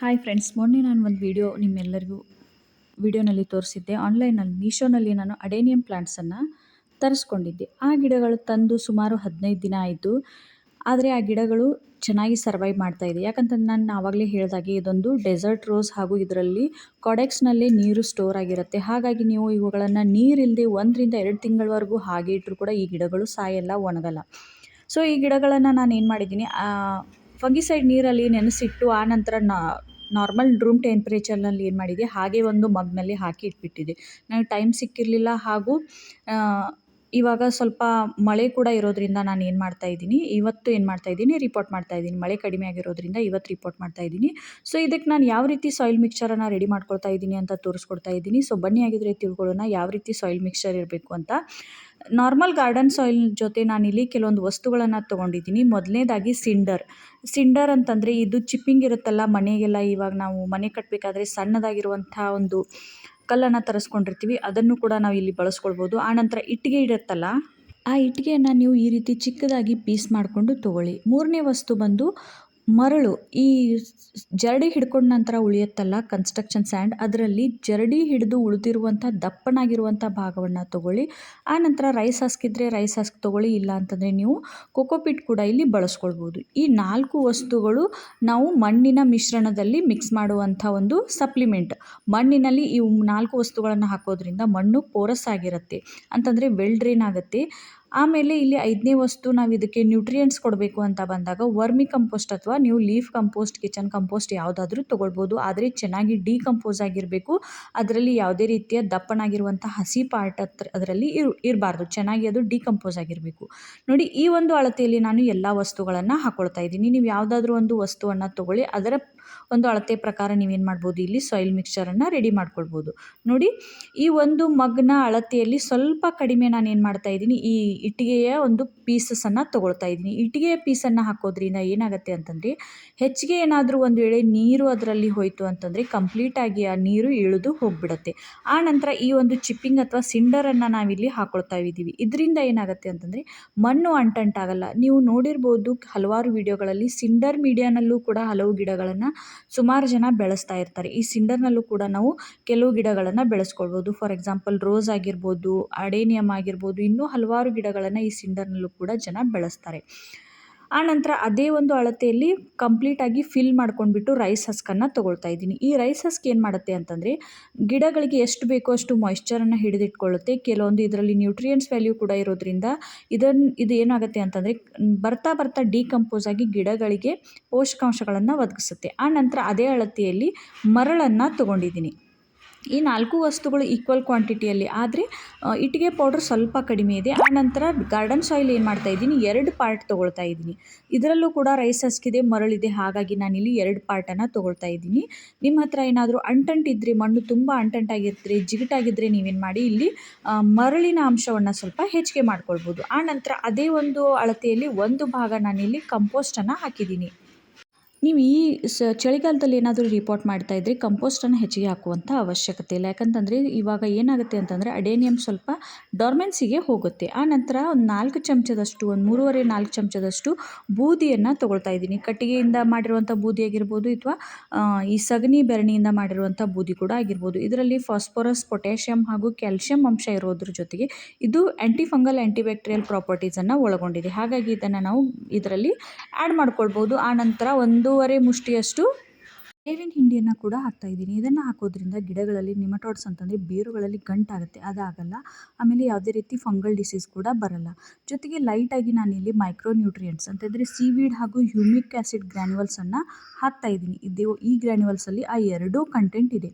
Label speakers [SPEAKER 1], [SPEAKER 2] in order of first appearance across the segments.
[SPEAKER 1] Hi friends, ಮೊನ್ನೆ ನಾನು ಒಂದು ನಿಮ್ಮೆಲ್ಲರಿಗೂ ವಿಡಿಯೋನಲ್ಲಿ ತೋರಿಸಿದ್ದೆ. ಆನ್ಲೈನಲ್ಲಿ ಮೀಶೋನಲ್ಲಿ ನಾನು ಅಡೇನಿಯಂ ಪ್ಲಾಂಟ್ಸನ್ನು ತರಿಸ್ಕೊಂಡಿದ್ದೆ. ಆ ಗಿಡಗಳು ತಂದು ಸುಮಾರು 15 ದಿನ ಆಯಿತು. ಆದರೆ ಆ ಗಿಡಗಳು ಚೆನ್ನಾಗಿ ಸರ್ವೈವ್ ಮಾಡ್ತಾ ಇದೆ. ಯಾಕಂತಂದ್ರೆ ನಾನು ಆವಾಗಲೇ ಹೇಳಿದಾಗೆ ಇದೊಂದು ಡೆಸರ್ಟ್ ರೋಸ್ ಹಾಗೂ ಇದರಲ್ಲಿ ಕಾಡೆಕ್ಸ್ನಲ್ಲೇ ನೀರು ಸ್ಟೋರ್ ಆಗಿರುತ್ತೆ. ಹಾಗಾಗಿ ನೀವು ಇವುಗಳನ್ನು ನೀರಿಲ್ಲದೆ 1 ರಿಂದ 2 ತಿಂಗಳವರೆಗೂ ಹಾಗೆ ಇಟ್ಟರು ಕೂಡ ಈ ಗಿಡಗಳು ಸಾಯಲ್ಲ, ಒಣಗಲ್ಲ. ಸೊ ಈ ಗಿಡಗಳನ್ನು ನಾನು ಏನು ಮಾಡಿದ್ದೀನಿ, ಫಂಗಿಸೈಡ್ ನೀರಲ್ಲಿ ನೆನೆಸಿಟ್ಟು ಆನಂತರ ನಾರ್ಮಲ್ ರೂಮ್ ಟೆಂಪ್ರೇಚರ್ನಲ್ಲಿ ಏನು ಮಾಡಿದೆ, ಹಾಗೆ ಒಂದು ಮಗ್ನಲ್ಲಿ ಹಾಕಿ ಇಟ್ಬಿಟ್ಟಿದೆ. ನನಗೆ ಟೈಮ್ ಸಿಕ್ಕಿರಲಿಲ್ಲ ಹಾಗೂ ಇವಾಗ ಸ್ವಲ್ಪ ಮಳೆ ಕೂಡ ಇರೋದ್ರಿಂದ ನಾನು ಏನು ಮಾಡ್ತಾಯಿದ್ದೀನಿ, ಇವತ್ತು ಏನು ಮಾಡ್ತಾಯಿದ್ದೀನಿ, ರಿಪೋರ್ಟ್ ಮಾಡ್ತಾಯಿದ್ದೀನಿ. ಮಳೆ ಕಡಿಮೆ ಆಗಿರೋದ್ರಿಂದ ಇವತ್ತು ರಿಪೋರ್ಟ್ ಮಾಡ್ತಾಯಿದ್ದೀನಿ. ಸೊ ಇದಕ್ಕೆ ನಾನು ಯಾವ ರೀತಿ ಸಾಯಿಲ್ ಮಿಕ್ಸ್ಚರನ್ನು ರೆಡಿ ಮಾಡ್ಕೊಳ್ತಾ ಇದ್ದೀನಿ ಅಂತ ತೋರಿಸ್ಕೊಡ್ತಾ ಇದ್ದೀನಿ. ಸೊ ಬನ್ನಿ ಆಗಿದ್ರೆ ತಿಳ್ಕೊಳ್ಳೋಣ ಯಾವ ರೀತಿ ಸಾಯಿಲ್ ಮಿಕ್ಸ್ಚರ್ ಇರಬೇಕು ಅಂತ. ನಾರ್ಮಲ್ ಗಾರ್ಡನ್ ಸಾಯಿಲ್ ಜೊತೆ ನಾನಿಲ್ಲಿ ಕೆಲವೊಂದು ವಸ್ತುಗಳನ್ನು ತೊಗೊಂಡಿದ್ದೀನಿ. ಮೊದಲನೇದಾಗಿ ಸಿಂಡರ್ ಅಂತಂದರೆ ಇದು ಚಿಪ್ಪಿಂಗ್ ಇರುತ್ತಲ್ಲ ಮನೆಗೆಲ್ಲ. ಇವಾಗ ನಾವು ಮನೆ ಕಟ್ಟಬೇಕಾದ್ರೆ ಸಣ್ಣದಾಗಿರುವಂಥ ಒಂದು ಕಲ್ಲನ್ನು ತರಿಸ್ಕೊಂಡಿರ್ತೀವಿ, ಅದನ್ನು ಕೂಡ ನಾವು ಇಲ್ಲಿ ಬಳಸ್ಕೊಳ್ಬೋದು. ಆನಂತರ ಇಟ್ಟಿಗೆ ಇರುತ್ತಲ್ಲ, ಆ ಇಟ್ಟಿಗೆಯನ್ನು ನೀವು ಈ ರೀತಿ ಚಿಕ್ಕದಾಗಿ ಪೀಸ್ ಮಾಡಿಕೊಂಡು ತೊಗೊಳ್ಳಿ. ಮೂರನೇ ವಸ್ತು ಬಂದು ಮರಳು. ಈ ಜರಡಿ ಹಿಡ್ಕೊಂಡ ನಂತರ ಉಳಿಯುತ್ತಲ್ಲ ಕನ್ಸ್ಟ್ರಕ್ಷನ್ ಸ್ಯಾಂಡ್, ಅದರಲ್ಲಿ ಜರಡಿ ಹಿಡಿದು ಉಳಿದಿರುವಂಥ ದಪ್ಪನಾಗಿರುವಂಥ ಭಾಗವನ್ನು ತೊಗೊಳ್ಳಿ. ಆನಂತರ ರೈಸ್ ಹಸ್ಕಿದ್ರೆ ರೈಸ್ ಹಸ್ಕ್ ತೊಗೊಳ್ಳಿ, ಇಲ್ಲ ಅಂತಂದರೆ ನೀವು ಕೊಕೋಪಿಟ್ ಕೂಡ ಇಲ್ಲಿ ಬಳಸ್ಕೊಳ್ಬೋದು. ಈ 4 ವಸ್ತುಗಳು ನಾವು ಮಣ್ಣಿನ ಮಿಶ್ರಣದಲ್ಲಿ ಮಿಕ್ಸ್ ಮಾಡುವಂಥ ಒಂದು ಸಪ್ಲಿಮೆಂಟ್. ಮಣ್ಣಿನಲ್ಲಿ ಈ 4 ವಸ್ತುಗಳನ್ನು ಹಾಕೋದ್ರಿಂದ ಮಣ್ಣು ಪೋರಸ್ ಆಗಿರುತ್ತೆ, ಅಂತಂದರೆ ವೆಲ್ ಡ್ರೈನ್ ಆಗುತ್ತೆ. ಆಮೇಲೆ ಇಲ್ಲಿ 5ನೇ ವಸ್ತು, ನಾವು ಇದಕ್ಕೆ ನ್ಯೂಟ್ರಿಯೆಂಟ್ಸ್ ಕೊಡಬೇಕು ಅಂತ ಬಂದಾಗ ವರ್ಮಿ ಕಂಪೋಸ್ಟ್ ಅಥವಾ ನೀವು ಲೀಫ್ ಕಂಪೋಸ್ಟ್, ಕಿಚನ್ ಕಂಪೋಸ್ಟ್ ಯಾವುದಾದ್ರೂ ತೊಗೊಳ್ಬೋದು. ಆದರೆ ಚೆನ್ನಾಗಿ ಡಿಕಂಪೋಸ್ ಆಗಿರಬೇಕು. ಅದರಲ್ಲಿ ಯಾವುದೇ ರೀತಿಯ ದಪ್ಪನಾಗಿರುವಂಥ ಹಸಿ ಪಾರ್ಟ್ ಅದರಲ್ಲಿ ಇರಬಾರ್ದು. ಚೆನ್ನಾಗಿ ಅದು ಡಿಕಂಪೋಸ್ ಆಗಿರಬೇಕು. ನೋಡಿ, ಈ ಒಂದು ಅಳತೆಯಲ್ಲಿ ನಾನು ಎಲ್ಲ ವಸ್ತುಗಳನ್ನು ಹಾಕ್ಕೊಳ್ತಾ ಇದ್ದೀನಿ. ನೀವು ಯಾವುದಾದ್ರೂ ಒಂದು ವಸ್ತುವನ್ನು ತೊಗೊಳ್ಳಿ, ಅದರ ಒಂದು ಅಳತೆ ಪ್ರಕಾರ ನೀವೇನು ಮಾಡ್ಬೋದು, ಇಲ್ಲಿ ಸಾಯಿಲ್ ಮಿಕ್ಸ್ಚರನ್ನು ರೆಡಿ ಮಾಡ್ಕೊಳ್ಬೋದು. ನೋಡಿ, ಈ ಒಂದು ಮಗ್ನ ಅಳತೆಯಲ್ಲಿ ಸ್ವಲ್ಪ ಕಡಿಮೆ ನಾನು ಏನು ಮಾಡ್ತಾ ಇದ್ದೀನಿ, ಈ ಇಟ್ಟಿಗೆಯ ಒಂದು ಪೀಸಸನ್ನು ತೊಗೊಳ್ತಾ ಇದ್ದೀನಿ. ಇಟ್ಟಿಗೆಯ ಪೀಸನ್ನು ಹಾಕೋದ್ರಿಂದ ಏನಾಗುತ್ತೆ ಅಂತಂದರೆ, ಹೆಚ್ಚಿಗೆ ಏನಾದರೂ ಒಂದು ವೇಳೆ ನೀರು ಅದರಲ್ಲಿ ಹೋಯಿತು ಅಂತಂದರೆ ಕಂಪ್ಲೀಟಾಗಿ ಆ ನೀರು ಇಳಿದು ಹೋಗಿಬಿಡುತ್ತೆ. ಆ ನಂತರ ಈ ಒಂದು ಚಿಪ್ಪಿಂಗ್ ಅಥವಾ ಸಿಂಡರನ್ನು ನಾವಿಲ್ಲಿ ಹಾಕ್ಕೊಳ್ತಾ ಇದ್ದೀವಿ. ಇದರಿಂದ ಏನಾಗುತ್ತೆ ಅಂತಂದರೆ ಮಣ್ಣು ಅಂಟಂಟಾಗಲ್ಲ. ನೀವು ನೋಡಿರ್ಬೋದು ಹಲವಾರು ವಿಡಿಯೋಗಳಲ್ಲಿ ಸಿಂಡರ್ ಮೀಡಿಯಾನಲ್ಲೂ ಕೂಡ ಹಲವು ಗಿಡಗಳನ್ನು ಸುಮಾರು ಜನ ಬೆಳೆಸ್ತಾ ಇರ್ತಾರೆ. ಈ ಸಿಂಡರ್ನಲ್ಲೂ ಕೂಡ ನಾವು ಕೆಲವು ಗಿಡಗಳನ್ನು ಬೆಳೆಸ್ಕೊಳ್ಬೋದು. ಫಾರ್ ಎಕ್ಸಾಂಪಲ್ ರೋಸ್ ಆಗಿರ್ಬೋದು, ಅಡೇನಿಯಮ್ ಆಗಿರ್ಬೋದು, ಇನ್ನೂ ಹಲವಾರು ಗಿಡಗಳನ್ನು ಈ ಸಿಂಡರ್ನಲ್ಲೂ ಕೂಡ ಜನ ಬೆಳೆಸ್ತಾರೆ. ಆನಂತರ ಅದೇ ಒಂದು ಅಳತೆಯಲ್ಲಿ ಕಂಪ್ಲೀಟಾಗಿ ಫಿಲ್ ಮಾಡ್ಕೊಂಡ್ಬಿಟ್ಟು ರೈಸ್ ಹಸ್ಕನ್ನು ತೊಗೊಳ್ತಾ ಇದ್ದೀನಿ. ಈ ರೈಸ್ ಹಸ್ಕ್ ಏನು ಮಾಡುತ್ತೆ ಅಂತಂದರೆ ಗಿಡಗಳಿಗೆ ಎಷ್ಟು ಬೇಕೋ ಅಷ್ಟು ಮಾಯ್ಶ್ಚರನ್ನು ಹಿಡಿದಿಟ್ಕೊಳ್ಳುತ್ತೆ. ಕೆಲವೊಂದು ಇದರಲ್ಲಿ ನ್ಯೂಟ್ರಿಯೆಂಟ್ಸ್ ವ್ಯಾಲ್ಯೂ ಕೂಡ ಇರೋದ್ರಿಂದ ಇದು ಏನಾಗುತ್ತೆ ಅಂತಂದರೆ ಬರ್ತಾ ಡಿಕಂಪೋಸ್ ಆಗಿ ಗಿಡಗಳಿಗೆ ಪೋಷಕಾಂಶಗಳನ್ನು ಒದಗಿಸುತ್ತೆ. ಆನಂತರ ಅದೇ ಅಳತೆಯಲ್ಲಿ ಮರಳನ್ನು ತೊಗೊಂಡಿದ್ದೀನಿ. ಈ 4 ವಸ್ತುಗಳು ಈಕ್ವಲ್ ಕ್ವಾಂಟಿಟಿಯಲ್ಲಿ, ಆದರೆ ಇಟ್ಟಿಗೆ ಪೌಡ್ರ್ ಸ್ವಲ್ಪ ಕಡಿಮೆ ಇದೆ. ಆನಂತರ ಗಾರ್ಡನ್ ಸಾಯಿಲ್ ಏನು ಮಾಡ್ತಾ ಇದ್ದೀನಿ, 2 ಪಾರ್ಟ್ ತೊಗೊಳ್ತಾ ಇದ್ದೀನಿ. ಇದರಲ್ಲೂ ಕೂಡ ರೈಸ್ ಹಸ್ಕಿದೆ, ಮರಳಿದೆ. ಹಾಗಾಗಿ ನಾನಿಲ್ಲಿ 2 ಪಾರ್ಟನ್ನು ತೊಗೊಳ್ತಾ ಇದ್ದೀನಿ. ನಿಮ್ಮ ಹತ್ರ ಏನಾದರೂ ಅಂಟಂಟಿದ್ದರೆ, ಮಣ್ಣು ತುಂಬ ಅಂಟಂಟಾಗಿದ್ದರೆ, ಜಿಗುಟಾಗಿದ್ದರೆ ನೀವೇನು ಮಾಡಿ, ಇಲ್ಲಿ ಮರಳಿನ ಅಂಶವನ್ನು ಸ್ವಲ್ಪ ಹೆಚ್ಚಿಗೆ ಮಾಡ್ಕೊಳ್ಬೋದು. ಆನಂತರ ಅದೇ ಒಂದು ಅಳತೆಯಲ್ಲಿ 1 ಭಾಗ ನಾನಿಲ್ಲಿ ಕಂಪೋಸ್ಟನ್ನು ಹಾಕಿದ್ದೀನಿ. ನೀವು ಈ ಚಳಿಗಾಲದಲ್ಲಿ ಏನಾದರೂ ರಿಪೋರ್ಟ್ ಮಾಡ್ತಾ ಇದ್ದರೆ ಕಂಪೋಸ್ಟನ್ನು ಹೆಚ್ಚಿಗೆ ಹಾಕುವಂಥ ಅವಶ್ಯಕತೆ ಇಲ್ಲ. ಯಾಕಂತಂದರೆ ಇವಾಗ ಏನಾಗುತ್ತೆ ಅಂತಂದರೆ ಅಡೇನಿಯಮ್ ಸ್ವಲ್ಪ ಡಾರ್ಮೆನ್ಸಿಗೆ ಹೋಗುತ್ತೆ. ಆನಂತರ ಒಂದು 4 ಚಮಚದಷ್ಟು, ಒಂದು 3.5-4 ಚಮಚದಷ್ಟು ಬೂದಿಯನ್ನು ತೊಗೊಳ್ತಾ ಇದ್ದೀನಿ. ಕಟ್ಟಿಗೆಯಿಂದ ಮಾಡಿರುವಂಥ ಬೂದಿ ಆಗಿರ್ಬೋದು, ಅಥವಾ ಈ ಸಗಣಿ ಬೆರಣಿಯಿಂದ ಮಾಡಿರುವಂಥ ಬೂದಿ ಕೂಡ ಆಗಿರ್ಬೋದು. ಇದರಲ್ಲಿ ಫಾಸ್ಫರಸ್, ಪೊಟ್ಯಾಷಿಯಮ್ ಹಾಗೂ ಕ್ಯಾಲ್ಶಿಯಂ ಅಂಶ ಇರೋದ್ರ ಜೊತೆಗೆ ಇದು ಆ್ಯಂಟಿಫಂಗಲ್, ಆ್ಯಂಟಿಬ್ಯಾಕ್ಟೀರಿಯಲ್ ಪ್ರಾಪರ್ಟೀಸನ್ನು ಒಳಗೊಂಡಿದೆ. ಹಾಗಾಗಿ ಇದನ್ನು ನಾವು ಇದರಲ್ಲಿ ಆ್ಯಡ್ ಮಾಡ್ಕೊಳ್ಬೋದು. ಆನಂತರ 1.5 ಮುಷ್ಟಿಯಷ್ಟು ಬೇವಿನ ಹಿಂಡಿಯನ್ನು ಕೂಡ ಹಾಕ್ತಾಯಿದ್ದೀನಿ. ಇದನ್ನು ಹಾಕೋದ್ರಿಂದ ಗಿಡಗಳಲ್ಲಿ ನಿಮಟೋಡ್ಸ್ ಅಂತಂದರೆ ಬೇರುಗಳಲ್ಲಿ ಗಂಟಾಗುತ್ತೆ, ಅದಾಗಲ್ಲ. ಆಮೇಲೆ ಯಾವುದೇ ರೀತಿ ಫಂಗಲ್ ಡಿಸೀಸ್ ಕೂಡ ಬರಲ್ಲ. ಜೊತೆಗೆ ಲೈಟಾಗಿ ನಾನಿಲ್ಲಿ ಮೈಕ್ರೋ ನ್ಯೂಟ್ರಿಯೆಂಟ್ಸ್ ಅಂತಂದರೆ ಸೀವೀಡ್ ಹಾಗೂ ಹ್ಯೂಮಿಕ್ ಆ್ಯಸಿಡ್ ಗ್ರ್ಯಾನ್ಯುವಲ್ಸನ್ನು ಹಾಕ್ತಾಯಿದ್ದೀನಿ. ಈ ಗ್ರ್ಯಾನ್ಯುವಲ್ಸಲ್ಲಿ ಆ 2 ಕಂಟೆಂಟ್ ಇದೆ.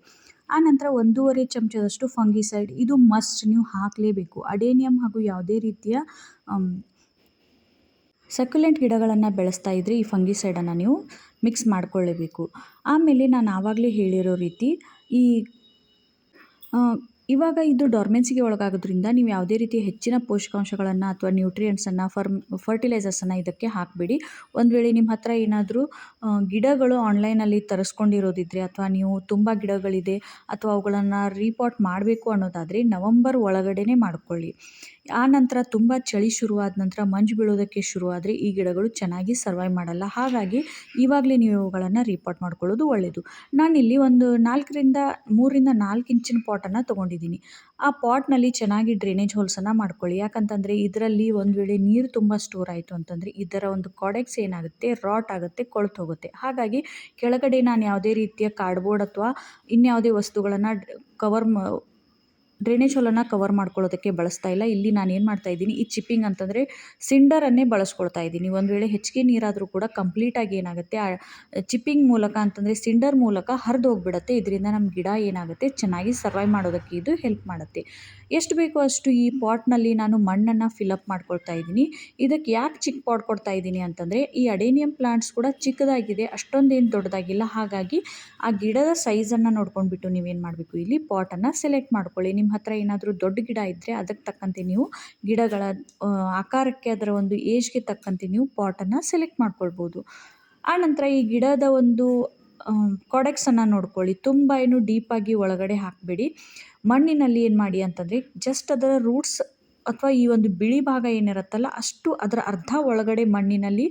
[SPEAKER 1] ಆನಂತರ 1.5 ಚಮಚದಷ್ಟು ಫಂಗಿಸೈಡ್, ಇದು ಮಸ್ಟ್, ನೀವು ಹಾಕಲೇಬೇಕು. ಅಡೇನಿಯಮ್ ಹಾಗೂ ಯಾವುದೇ ರೀತಿಯ ಸಕ್ಯುಲೆಂಟ್ ಗಿಡಗಳನ್ನು ಬೆಳೆಸ್ತಾ ಇದ್ದರೆ ಈ ಫಂಗಿಸೈಡನ್ನು ನೀವು ಮಿಕ್ಸ್ ಮಾಡಿಕೊಳ್ಳಬೇಕು. ಆಮೇಲೆ ನಾನು ಆವಾಗಲೇ ಹೇಳಿರೋ ರೀತಿ ಇವಾಗ ಇದು ಡಾರ್ಮೆನ್ಸಿಗೆ ಒಳಗಾಗೋದ್ರಿಂದ ನೀವು ಯಾವುದೇ ರೀತಿಯ ಹೆಚ್ಚಿನ ಪೋಷಕಾಂಶಗಳನ್ನು ಅಥವಾ ನ್ಯೂಟ್ರಿಯೆಂಟ್ಸನ್ನು, ಫರ್ಟಿಲೈಸರ್ಸನ್ನು ಇದಕ್ಕೆ ಹಾಕಬೇಡಿ. ಒಂದು ವೇಳೆ ನಿಮ್ಮ ಹತ್ರ ಏನಾದರೂ ಗಿಡಗಳು ಆನ್ಲೈನಲ್ಲಿ ತರಿಸ್ಕೊಂಡಿರೋದಿದ್ದರೆ, ಅಥವಾ ನೀವು ತುಂಬ ಗಿಡಗಳಿದೆ ಅಥವಾ ಅವುಗಳನ್ನು ರೀಪಾಟ್ ಮಾಡಬೇಕು ಅನ್ನೋದಾದರೆ ನವಂಬರ್ ಒಳಗಡೆ ಮಾಡಿಕೊಳ್ಳಿ. ಆ ನಂತರ ತುಂಬ ಚಳಿ ಶುರುವಾದ ನಂತರ ಮಂಜು ಬೀಳೋದಕ್ಕೆ ಶುರುವಾದರೆ ಈ ಗಿಡಗಳು ಚೆನ್ನಾಗಿ ಸರ್ವೈವ್ ಮಾಡಲ್ಲ. ಹಾಗಾಗಿ ಇವಾಗಲೇ ನೀವು ಇವುಗಳನ್ನು ರೀಪಾಟ್ ಮಾಡ್ಕೊಳ್ಳೋದು ಒಳ್ಳೆಯದು. ನಾನಿಲ್ಲಿ ಒಂದು 3ರಿಂದ 4 ಇಂಚಿನ ಪಾಟನ್ನು ತೊಗೊಂಡಿದ್ದೀನಿ. ಆ ಪಾಟ್ನಲ್ಲಿ ಚೆನ್ನಾಗಿ ಡ್ರೈನೇಜ್ ಹೋಲ್ಸನ್ನು ಮಾಡ್ಕೊಳ್ಳಿ. ಯಾಕಂತಂದರೆ ಇದರಲ್ಲಿ ಒಂದು ವೇಳೆ ನೀರು ತುಂಬ ಸ್ಟೋರ್ ಆಯಿತು ಅಂತಂದರೆ ಇದರ ಒಂದು ಕಾಡೆಕ್ಸ್ ಏನಾಗುತ್ತೆ, ರಾಟ್ ಆಗುತ್ತೆ, ಕೊಳ್ತು ಹೋಗುತ್ತೆ. ಹಾಗಾಗಿ ಕೆಳಗಡೆ ನಾನು ಯಾವುದೇ ರೀತಿಯ ಕಾರ್ಡ್ಬೋರ್ಡ್ ಅಥವಾ ಇನ್ಯಾವುದೇ ವಸ್ತುಗಳನ್ನು ಡ್ರೈನೇಜ್ ಹೋಲನ್ನು ಕವರ್ ಮಾಡ್ಕೊಳ್ಳೋದಕ್ಕೆ ಬಳಸ್ತಾ ಇಲ್ಲ. ಇಲ್ಲಿ ನಾನು ಏನು ಮಾಡ್ತಾ ಇದ್ದೀನಿ, ಈ ಚಿಪ್ಪಿಂಗ್ ಅಂತಂದರೆ ಸಿಂಡರನ್ನೇ ಬಳಸ್ಕೊಳ್ತಾ ಇದ್ದೀನಿ. ಒಂದು ವೇಳೆ ಹೆಚ್ಚಿಗೆ ನೀರಾದರೂ ಕೂಡ ಕಂಪ್ಲೀಟಾಗಿ ಏನಾಗುತ್ತೆ, ಆ ಚಿಪ್ಪಿಂಗ್ ಮೂಲಕ ಅಂತಂದರೆ ಸಿಂಡರ್ ಮೂಲಕ ಹರಿದು ಹೋಗಿಬಿಡುತ್ತೆ. ಇದರಿಂದ ನಮ್ಮ ಗಿಡ ಏನಾಗುತ್ತೆ ಚೆನ್ನಾಗಿ ಸರ್ವೈವ್ ಮಾಡೋದಕ್ಕೆ ಇದು ಹೆಲ್ಪ್ ಮಾಡುತ್ತೆ. ಎಷ್ಟು ಬೇಕೋ ಅಷ್ಟು ಈ ಪಾಟ್ನಲ್ಲಿ ನಾನು ಮಣ್ಣನ್ನು ಫಿಲಪ್ ಮಾಡ್ಕೊಳ್ತಾ ಇದ್ದೀನಿ. ಇದಕ್ಕೆ ಯಾಕೆ ಚಿಕ್ಕ ಪಾಟ್ ಕೊಡ್ತಾ ಇದ್ದೀನಿ ಅಂತಂದರೆ ಈ ಅಡೇನಿಯಂ ಪ್ಲಾಂಟ್ಸ್ ಕೂಡ ಚಿಕ್ಕದಾಗಿದೆ, ಅಷ್ಟೊಂದೇನು ದೊಡ್ಡದಾಗಿಲ್ಲ. ಹಾಗಾಗಿ ಆ ಗಿಡದ ಸೈಜನ್ನು ನೋಡ್ಕೊಂಡ್ಬಿಟ್ಟು ನೀವೇನು ಮಾಡಬೇಕು, ಇಲ್ಲಿ ಪಾಟನ್ನು ಸೆಲೆಕ್ಟ್ ಮಾಡ್ಕೊಳ್ಳಿ. ನಿಮ್ಮ ಹತ್ರ ಏನಾದರೂ ದೊಡ್ಡ ಗಿಡ ಇದ್ದರೆ ಅದಕ್ಕೆ ತಕ್ಕಂತೆ ನೀವು ಗಿಡಗಳ ಆಕಾರಕ್ಕೆ, ಅದರ ಒಂದು ಏಜ್ಗೆ ತಕ್ಕಂತೆ ನೀವು ಪಾಟನ್ನು ಸೆಲೆಕ್ಟ್ ಮಾಡ್ಕೊಳ್ಬೋದು. ಆನಂತರ ಈ ಗಿಡದ ಒಂದು ಕಾಡೆಕ್ಸನ್ನು ನೋಡ್ಕೊಳ್ಳಿ. ತುಂಬ ಏನು ಡೀಪಾಗಿ ಒಳಗಡೆ ಹಾಕಬೇಡಿ. ಮಣ್ಣಿನಲ್ಲಿ ಏನು ಮಾಡಿ ಅಂತಂದರೆ ಜಸ್ಟ್ ಅದರ ರೂಟ್ಸ್ ಅಥವಾ ಈ ಒಂದು ಬಿಳಿ ಭಾಗ ಏನಿರುತ್ತಲ್ಲ ಅಷ್ಟು ಅದರ ಅರ್ಧ ಒಳಗಡೆ ಮಣ್ಣಿನಲ್ಲಿ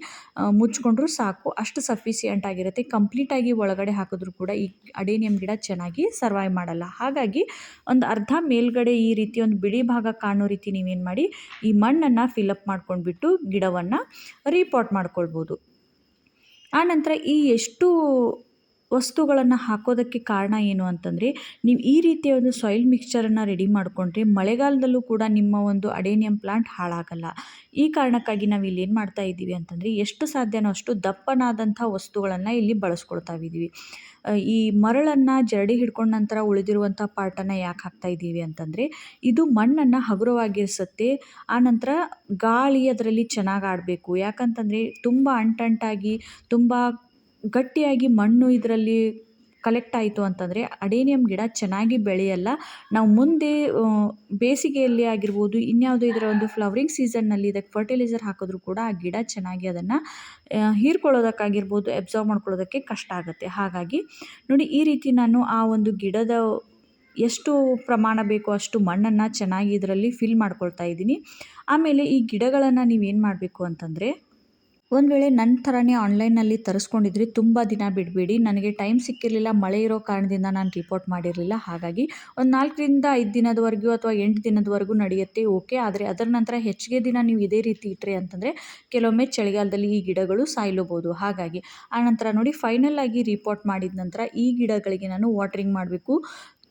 [SPEAKER 1] ಮುಚ್ಕೊಂಡ್ರೂ ಸಾಕು, ಅಷ್ಟು ಸಫಿಸಿಯೆಂಟ್ ಆಗಿರುತ್ತೆ. ಕಂಪ್ಲೀಟಾಗಿ ಒಳಗಡೆ ಹಾಕಿದ್ರೂ ಕೂಡ ಈ ಅಡೇನಿಯಂ ಗಿಡ ಚೆನ್ನಾಗಿ ಸರ್ವೈವ್ ಮಾಡಲ್ಲ. ಹಾಗಾಗಿ ಒಂದು ಅರ್ಧ ಮೇಲ್ಗಡೆ ಈ ರೀತಿ ಒಂದು ಬಿಳಿ ಭಾಗ ಕಾಣೋ ರೀತಿ ನೀವೇನು ಮಾಡಿ, ಈ ಮಣ್ಣನ್ನು ಫಿಲಪ್ ಮಾಡ್ಕೊಂಡ್ಬಿಟ್ಟು ಗಿಡವನ್ನು ರೀಪಾಟ್ ಮಾಡ್ಕೊಳ್ಬೋದು. ಆನಂತರ ಈ ಎಷ್ಟು ವಸ್ತುಗಳನ್ನು ಹಾಕೋದಕ್ಕೆ ಕಾರಣ ಏನು ಅಂತಂದರೆ, ನೀವು ಈ ರೀತಿಯ ಒಂದು ಸಾಯಿಲ್ ಮಿಕ್ಸ್ಚರನ್ನು ರೆಡಿ ಮಾಡಿಕೊಂಡ್ರೆ ಮಳೆಗಾಲದಲ್ಲೂ ಕೂಡ ನಿಮ್ಮ ಒಂದು ಅಡೇನಿಯಂ ಪ್ಲಾಂಟ್ ಹಾಳಾಗಲ್ಲ. ಈ ಕಾರಣಕ್ಕಾಗಿ ನಾವು ಇಲ್ಲಿ ಏನು ಮಾಡ್ತಾ ಇದ್ದೀವಿ ಅಂತಂದರೆ, ಎಷ್ಟು ಸಾಧ್ಯನೋ ಅಷ್ಟು ದಪ್ಪನಾದಂಥ ವಸ್ತುಗಳನ್ನು ಇಲ್ಲಿ ಬಳಸ್ಕೊಳ್ತಾ ಇದ್ದೀವಿ. ಈ ಮರಳನ್ನು ಜರಡಿ ಹಿಡ್ಕೊಂಡ ನಂತರ ಉಳಿದಿರುವಂಥ ಪಾರ್ಟನ್ನು ಯಾಕೆ ಹಾಕ್ತಾ ಇದ್ದೀವಿ ಅಂತಂದರೆ, ಇದು ಮಣ್ಣನ್ನು ಹಗುರವಾಗಿರಿಸುತ್ತೆ. ಆನಂತರ ಗಾಳಿ ಅದರಲ್ಲಿ ಚೆನ್ನಾಗಿ ಆಡಬೇಕು. ಯಾಕಂತಂದರೆ ತುಂಬ ಅಂಟಂಟಾಗಿ ತುಂಬ ಗಟ್ಟಿಯಾಗಿ ಮಣ್ಣು ಇದರಲ್ಲಿ ಕಲೆಕ್ಟ್ ಆಯಿತು ಅಂತಂದರೆ ಅಡೇನಿಯಂ ಗಿಡ ಚೆನ್ನಾಗಿ ಬೆಳೆಯಲ್ಲ. ನಾವು ಮುಂದೆ ಬೇಸಿಗೆಯಲ್ಲಿ ಆಗಿರ್ಬೋದು, ಇನ್ಯಾವುದೋ ಇದರ ಒಂದು ಫ್ಲವರಿಂಗ್ ಸೀಸನ್ನಲ್ಲಿ ಇದಕ್ಕೆ ಫರ್ಟಿಲೈಸರ್ ಹಾಕಿದ್ರೂ ಕೂಡ ಆ ಗಿಡ ಚೆನ್ನಾಗಿ ಅದನ್ನು ಹೀರ್ಕೊಳ್ಳೋದಕ್ಕಾಗಿರ್ಬೋದು, ಅಬ್ಸಾರ್ವ್ ಮಾಡ್ಕೊಳ್ಳೋದಕ್ಕೆ ಕಷ್ಟ ಆಗುತ್ತೆ. ಹಾಗಾಗಿ ನೋಡಿ, ಈ ರೀತಿ ನಾನು ಆ ಒಂದು ಗಿಡದ ಎಷ್ಟು ಪ್ರಮಾಣ ಬೇಕೋ ಅಷ್ಟು ಮಣ್ಣನ್ನು ಚೆನ್ನಾಗಿ ಇದರಲ್ಲಿ ಫಿಲ್ ಮಾಡ್ಕೊಳ್ತಾ ಇದ್ದೀನಿ. ಆಮೇಲೆ ಈ ಗಿಡಗಳನ್ನು ನೀವೇನು ಮಾಡಬೇಕು ಅಂತಂದರೆ, ಒಂದು ವೇಳೆ ನನ್ನ ಥರನೇ ಆನ್ಲೈನಲ್ಲಿ ತರಿಸ್ಕೊಂಡಿದ್ರಿ ತುಂಬ ದಿನ ಬಿಡಬೇಡಿ. ನನಗೆ ಟೈಮ್ ಸಿಕ್ಕಿರಲಿಲ್ಲ, ಮಳೆ ಇರೋ ಕಾರಣದಿಂದ ನಾನು ರಿಪೋರ್ಟ್ ಮಾಡಿರಲಿಲ್ಲ. ಹಾಗಾಗಿ ಒಂದು 4ರಿಂದ 5 ದಿನದವರೆಗೂ ಅಥವಾ 8 ದಿನದವರೆಗೂ ನಡೆಯುತ್ತೆ, ಓಕೆ. ಆದರೆ ಅದರ ನಂತರ ಹೆಚ್ಚಿಗೆ ದಿನ ನೀವು ಇದೇ ರೀತಿ ಇಟ್ಟರೆ ಅಂತಂದರೆ ಕೆಲವೊಮ್ಮೆ ಚಳಿಗಾಲದಲ್ಲಿ ಈ ಗಿಡಗಳು ಸಾಯ್ಲೂಬೋದು. ಹಾಗಾಗಿ ಆನಂತರ ನೋಡಿ, ಫೈನಲ್ ಆಗಿ ರಿಪೋರ್ಟ್ ಮಾಡಿದ ನಂತರ ಈ ಗಿಡಗಳಿಗೆ ನಾನು ವಾಟರಿಂಗ್ ಮಾಡಬೇಕು.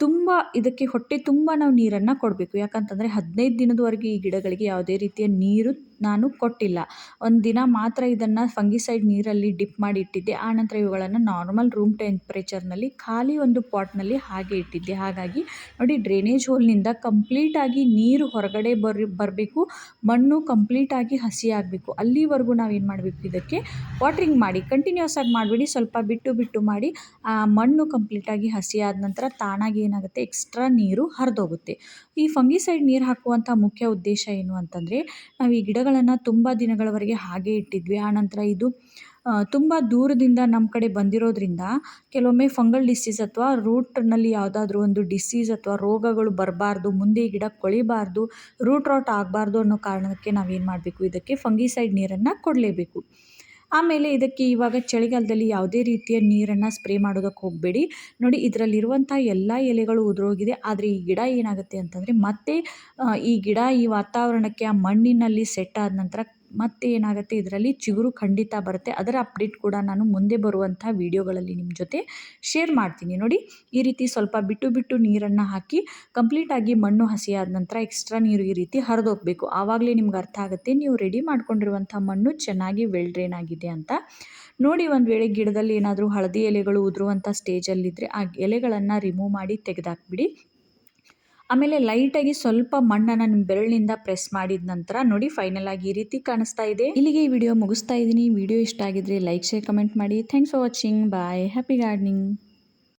[SPEAKER 1] ತುಂಬ ಇದಕ್ಕೆ ಹೊಟ್ಟೆ ತುಂಬ ನಾವು ನೀರನ್ನು ಕೊಡಬೇಕು. ಯಾಕಂತಂದರೆ 15 ದಿನದವರೆಗೆ ಈ ಗಿಡಗಳಿಗೆ ಯಾವುದೇ ರೀತಿಯ ನೀರು ನಾನು ಕೊಟ್ಟಿಲ್ಲ. ಒಂದು ದಿನ ಮಾತ್ರ ಇದನ್ನು ಫಂಗಿಸೈಡ್ ನೀರಲ್ಲಿ ಡಿಪ್ ಮಾಡಿ ಇಟ್ಟಿದ್ದೆ. ಆನಂತರ ಇವುಗಳನ್ನು ನಾರ್ಮಲ್ ರೂಮ್ ಟೆಂಪ್ರೇಚರ್ನಲ್ಲಿ ಖಾಲಿ ಒಂದು ಪಾಟ್ನಲ್ಲಿ ಹಾಗೆ ಇಟ್ಟಿದ್ದೆ. ಹಾಗಾಗಿ ನೋಡಿ, ಡ್ರೈನೇಜ್ ಹೋಲ್ನಿಂದ ಕಂಪ್ಲೀಟಾಗಿ ನೀರು ಹೊರಗಡೆ ಬರಬೇಕು, ಮಣ್ಣು ಕಂಪ್ಲೀಟಾಗಿ ಹಸಿ ಆಗಬೇಕು. ಅಲ್ಲಿವರೆಗೂ ನಾವೇನು ಮಾಡಬೇಕು, ಇದಕ್ಕೆ ವಾಟ್ರಿಂಗ್ ಮಾಡಿ. ಕಂಟಿನ್ಯೂಸ್ ಆಗಿ ಮಾಡಬೇಡಿ, ಸ್ವಲ್ಪ ಬಿಟ್ಟು ಬಿಟ್ಟು ಮಾಡಿ. ಆ ಮಣ್ಣು ಕಂಪ್ಲೀಟಾಗಿ ಹಸಿ ಆದ ನಂತರ ತಾನಾಗಿ ಏನಾಗುತ್ತೆ, ಎಕ್ಸ್ಟ್ರಾ ನೀರು ಹರಿದೋಗುತ್ತೆ. ಈ ಫಂಗಿಸೈಡ್ ನೀರು ಹಾಕುವಂಥ ಮುಖ್ಯ ಉದ್ದೇಶ ಏನು ಅಂತಂದರೆ, ನಾವು ಈ ಗಿಡಗಳನ್ನು ತುಂಬ ದಿನಗಳವರೆಗೆ ಹಾಗೆ ಇಟ್ಟಿದ್ವಿ. ಆನಂತರ ಇದು ತುಂಬ ದೂರದಿಂದ ನಮ್ಮ ಕಡೆ ಬಂದಿರೋದ್ರಿಂದ ಕೆಲವೊಮ್ಮೆ ಫಂಗಲ್ ಡಿಸೀಸ್ ಅಥವಾ ರೂಟ್ನಲ್ಲಿ ಯಾವುದಾದ್ರೂ ಒಂದು ಡಿಸೀಸ್ ಅಥವಾ ರೋಗಗಳು ಬರಬಾರ್ದು, ಮುಂದೆ ಈ ಗಿಡ ಕೊಳಿಬಾರ್ದು, ರೂಟ್ ರಾಟ್ ಆಗಬಾರ್ದು ಅನ್ನೋ ಕಾರಣಕ್ಕೆ ನಾವೇನು ಮಾಡಬೇಕು, ಇದಕ್ಕೆ ಫಂಗಿಸೈಡ್ ನೀರನ್ನು ಕೊಡಲೇಬೇಕು. ಆಮೇಲೆ ಇದಕ್ಕೆ ಇವಾಗ ಚಳಿಗಾಲದಲ್ಲಿ ಯಾವುದೇ ರೀತಿಯ ನೀರನ್ನು ಸ್ಪ್ರೇ ಮಾಡೋದಕ್ಕೆ ಹೋಗಬೇಡಿ. ನೋಡಿ, ಇದರಲ್ಲಿರುವಂಥ ಎಲ್ಲ ಎಲೆಗಳು ಉದುರೋಗಿದೆ. ಆದರೆ ಈ ಗಿಡ ಏನಾಗುತ್ತೆ ಅಂತಂದರೆ ಮತ್ತೆ ಈ ಗಿಡ ಈ ವಾತಾವರಣಕ್ಕೆ, ಆ ಮಣ್ಣಿನಲ್ಲಿ ಸೆಟ್ ಆದ ನಂತರ ಮತ್ತೆ ಏನಾಗುತ್ತೆ, ಇದರಲ್ಲಿ ಚಿಗುರು ಖಂಡಿತ ಬರುತ್ತೆ. ಅದರ ಅಪ್ಡೇಟ್ ಕೂಡ ನಾನು ಮುಂದೆ ಬರುವಂಥ ವೀಡಿಯೋಗಳಲ್ಲಿ ನಿಮ್ಮ ಜೊತೆ ಶೇರ್ ಮಾಡ್ತೀನಿ. ನೋಡಿ, ಈ ರೀತಿ ಸ್ವಲ್ಪ ಬಿಟ್ಟು ಬಿಟ್ಟು ನೀರನ್ನು ಹಾಕಿ ಕಂಪ್ಲೀಟಾಗಿ ಮಣ್ಣು ಹಸಿಯಾದ ನಂತರ ಎಕ್ಸ್ಟ್ರಾ ನೀರು ಈ ರೀತಿ ಹರಿದೋಗಬೇಕು. ಆವಾಗಲೇ ನಿಮ್ಗೆ ಅರ್ಥ ಆಗುತ್ತೆ ನೀವು ರೆಡಿ ಮಾಡ್ಕೊಂಡಿರುವಂಥ ಮಣ್ಣು ಚೆನ್ನಾಗಿ ವೆಲ್ ಡ್ರೈನ್ ಆಗಿದೆ ಅಂತ. ನೋಡಿ, ಒಂದು ವೇಳೆ ಗಿಡದಲ್ಲಿ ಏನಾದರೂ ಹಳದಿ ಎಲೆಗಳು ಉದುರುವಂಥ ಸ್ಟೇಜಲ್ಲಿದ್ದರೆ ಆ ಎಲೆಗಳನ್ನು ರಿಮೂವ್ ಮಾಡಿ ತೆಗೆದಾಕ್ಬಿಡಿ. ಆಮೇಲೆ ಲೈಟಾಗಿ ಸ್ವಲ್ಪ ಮಣ್ಣನ್ನು ನಿಮ್ಮ ಬೆರಳಿನಿಂದ ಪ್ರೆಸ್ ಮಾಡಿದ ನಂತರ ನೋಡಿ, ಫೈನಲ್ ಆಗಿ ಈ ರೀತಿ ಕಾಣಿಸ್ತಾ ಇದೆ. ಇಲ್ಲಿಗೆ ಈ ವಿಡಿಯೋ ಮುಗಿಸ್ತಾ ಇದ್ದೀನಿ. ವಿಡಿಯೋ ಇಷ್ಟ ಆಗಿದ್ರೆ ಲೈಕ್, ಶೇರ್, ಕಮೆಂಟ್ ಮಾಡಿ. Thanks for watching. Bye. Happy gardening.